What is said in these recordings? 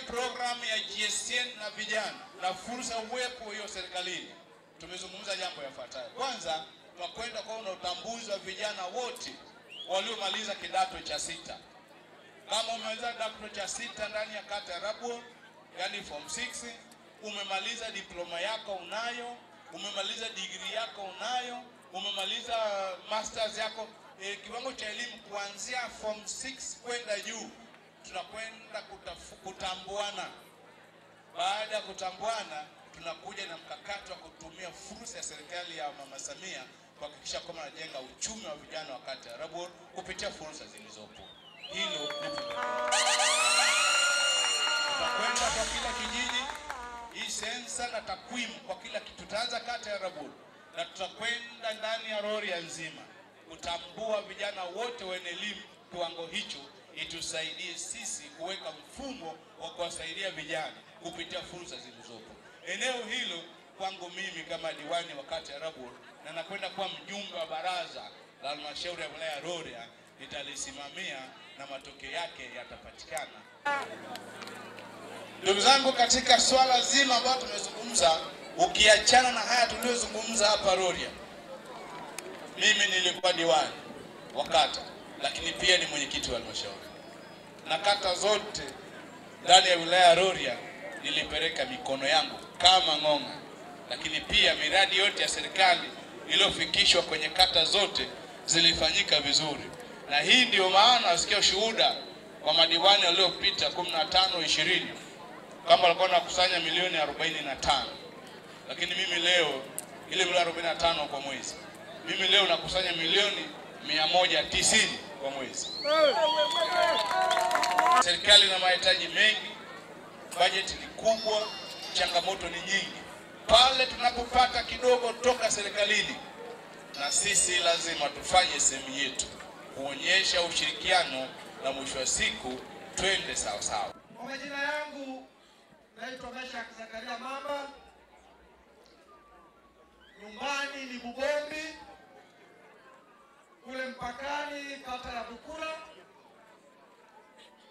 programu ya GSN na vijana na fursa uwepo hiyo serikalini, tumezungumza jambo yafuatayo. Kwanza, tunakwenda kwa utambuzi wa vijana wote waliomaliza kidato cha 6. Kama umemaliza kidato cha 6 ndani ya kata ya Rabuor, yani form 6, umemaliza diploma yako unayo, umemaliza degree yako unayo, umemaliza masters yako, kiwango cha elimu kuanzia form 6 kwenda juu, tunakwenda kutambuana. Baada ya kutambuana, tunakuja na mkakati wa kutumia fursa ya serikali ya Mama Samia kuhakikisha kwamba anajenga uchumi wa vijana wa kata ya Rabuor kupitia fursa zilizopo. Hilo tutakwenda kwa kila kijiji, hii sensa na takwimu kwa kila kitu. Tutaanza kata ya Rabuor na tutakwenda ndani ya Rorya nzima kutambua vijana wote wenye elimu kiwango hicho, itusaidie sisi kuweka mfumo wa kuwasaidia vijana kupitia fursa zilizopo. Eneo hilo kwangu mimi kama diwani wa kata ya Rabuor, na nakwenda kuwa mjumbe wa baraza la halmashauri ya wilaya ya Rorya, nitalisimamia na matokeo yake yatapatikana. Ndugu zangu, katika swala zima ambalo tumezungumza, ukiachana na haya tuliyozungumza hapa Rorya, mimi nilikuwa diwani wa kata, lakini pia ni mwenyekiti wa halmashauri, na kata zote ndani ya wilaya ya Rorya nilipeleka mikono yangu kama ng'onga. Lakini pia miradi yote ya serikali iliyofikishwa kwenye kata zote zilifanyika vizuri, na hii ndio maana usikia shuhuda kwa madiwani waliopita 15 20 kama walikuwa wanakusanya milioni 45, lakini mimi leo ile milioni 45 kwa mwezi, mimi leo nakusanya milioni 190 kwa mwezi. Serikali ina mahitaji mengi, bajeti ni kubwa, changamoto ni nyingi. Pale tunapopata kidogo toka serikalini, na sisi lazima tufanye sehemu yetu kuonyesha ushirikiano, na mwisho wa siku twende sawa sawa. Kwa majina yangu naitwa Meshak Zakaria Mamba, nyumbani ni Bugombi kule mpakani kata ya Bukura.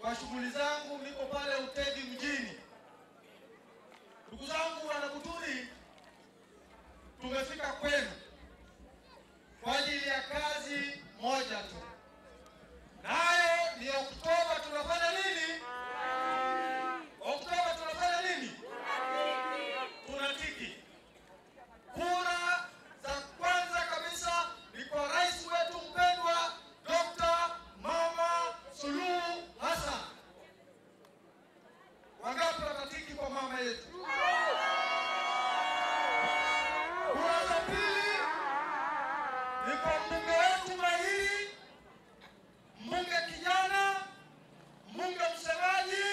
Kwa shughuli zangu niko pale Utegi mjini. Ndugu zangu wana Buturi, tumefika kwenu kwa ajili ya kazi moja tu, nayo ni Oktoba. Tunafanya nini? Oktoba tunafanya nini? Tunatiki. Kura za kwanza kabisa ni kwa rais wetu mpendwa Dr. Mama Suluhu Hassan. Wangapi watatiki kwa mama yetu? Kura za pili ni kwa mbunge wetu mahiri, mbunge kijana, mbunge msemaji,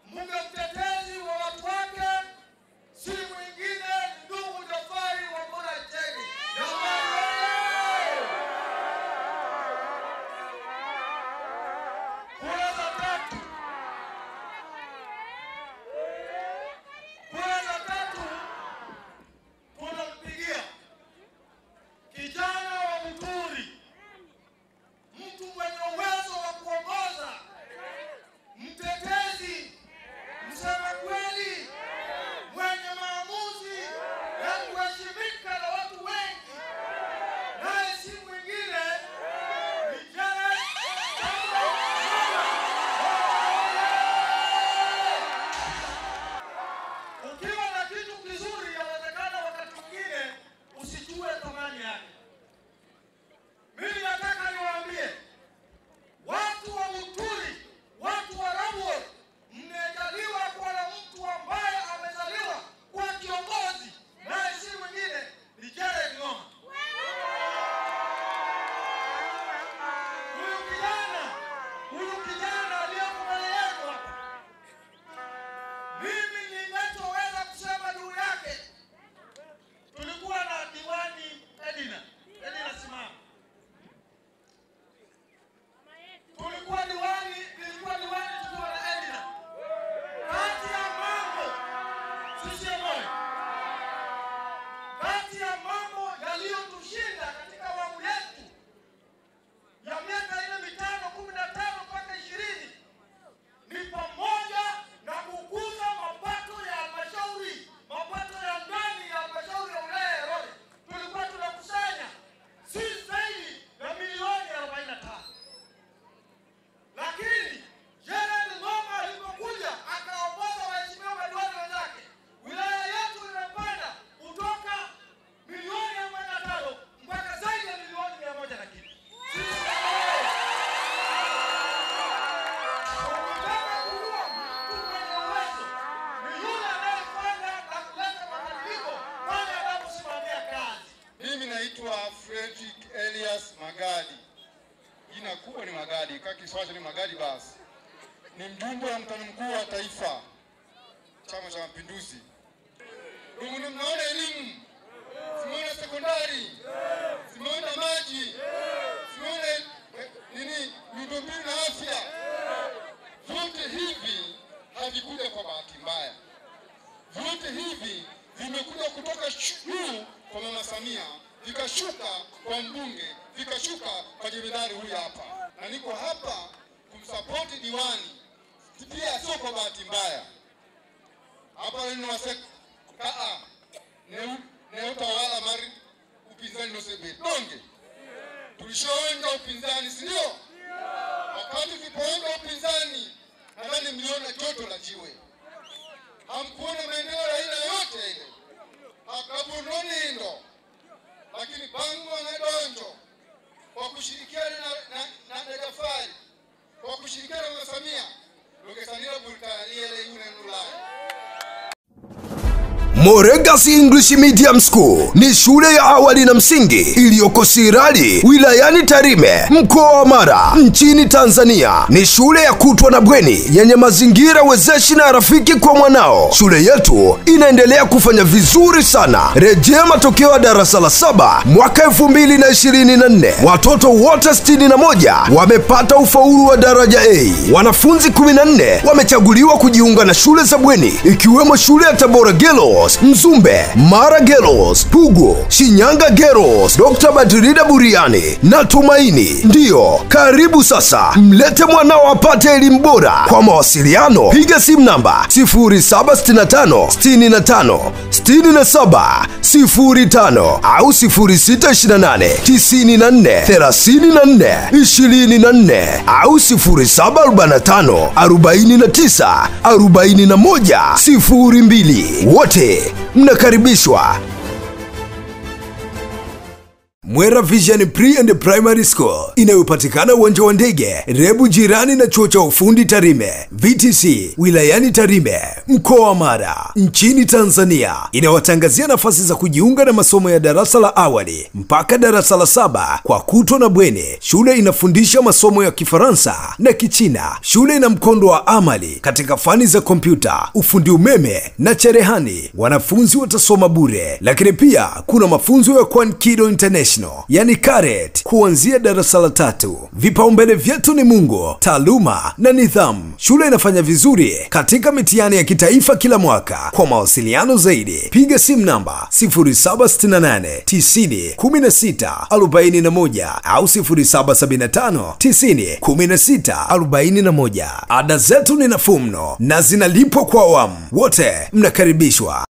mbunge mtetezi wa watu wake, si mwingine ndugu Jafari Wambura Chege. Kura za tatu tunampigia kijana wa Buturi, mtu mwenye uwezo wa kuongoza, mtetezi, msema kweli, mwenye maamuzi ya kuheshimika na watu wengi, naye si mwingine ni Janet. Ukiwa na kitu kizuri, yawezekana wakati mwingine usijue thamani yake. Mimi nataka niwaambie watu wa Buturi, watu wa Rabuor, mmejaliwa kuwa na mtu ambaye amezaliwa kwa kiongozi, naye si mwingine ni Jared Ng'oma. Huyu kijana aliyeko mbele yenu hapa, mimi ninachoweza kusema juu yake, tulikuwa na diwani Edina simama. Nilikuwa diwani tukiwa na Edina. Kati ya mambo sisi moyo, kati ya mambo yaliyotushinda katika awamu yetu ya miaka ile mitano 15 mpaka 20 ni pamoja Boniface Magadibas ni mjumbe wa mkutano mkuu wa taifa Chama cha Mapinduzi. Mnaona elimu, simuona sekondari, simuona maji, simuona miundombinu na afya. Vyote hivi havikuja kwa bahati mbaya. Vyote hivi vimekuja kutoka juu kwa Mama Samia, vikashuka kwa mbunge, vikashuka kwa jemedari huyu hapa. Na niko hapa kumsapoti diwani. Pia sio kwa bahati mbaya. Hapa neno waseko ne utawala mari upinzani no sebe. Donge. Tulishoonga upinzani, si ndio? Wakati tulipoonga upinzani, nadhani mliona joto la jiwe. Hamkuona maendeleo ya aina yote ile. Hakabunoni ndo. Lakini bangu wanadonjo kwa kushirikiana na Jafari, kwa kushirikiana na Samia, lokesanira bulitaliele yune nulai. Moregas English Medium School ni shule ya awali na msingi iliyoko Sirari, wilayani Tarime, mkoa wa Mara, nchini Tanzania. Ni shule ya kutwa na bweni yenye mazingira wezeshi na rafiki kwa mwanao. Shule yetu inaendelea kufanya vizuri sana. Rejea matokeo ya darasa la 7 mwaka 2024. Watoto wote 61 wamepata ufaulu wa daraja A. Wanafunzi 14 wamechaguliwa kujiunga na shule za bweni, ikiwemo shule ya Tabora Girls, Mzumbe, Mara Girls, Pugu, Shinyanga Girls, Dr. Badrida Buriani na Tumaini. Ndiyo, karibu sasa. Mlete mwanao apate elimu bora. Kwa mawasiliano, piga simu namba 0765 65 67 05 au 0628 94 34 24 au 0745 49 41 02. Wote mnakaribishwa. Mwera Vision Pre and Primary School inayopatikana uwanja wa ndege Rebu, jirani na chuo cha ufundi Tarime VTC, wilayani Tarime, mkoa wa Mara, nchini Tanzania. Inawatangazia nafasi za kujiunga na masomo ya darasa la awali mpaka darasa la 7 kwa kutwa na bweni. Shule inafundisha masomo ya Kifaransa na Kichina. Shule ina mkondo wa amali katika fani za kompyuta, ufundi umeme na cherehani. Wanafunzi watasoma bure, lakini pia kuna mafunzo ya Kwankido International, yani karet, kuanzia darasa la 3. Vipaumbele vyetu ni Mungu, taaluma na nidhamu. Shule inafanya vizuri katika mitihani ya kitaifa kila mwaka. Kwa mawasiliano zaidi, piga simu namba 0768 90 16 41 au 0775 90 16 41. Ada zetu ni nafuu mno na zinalipwa kwa awamu. Wote mnakaribishwa.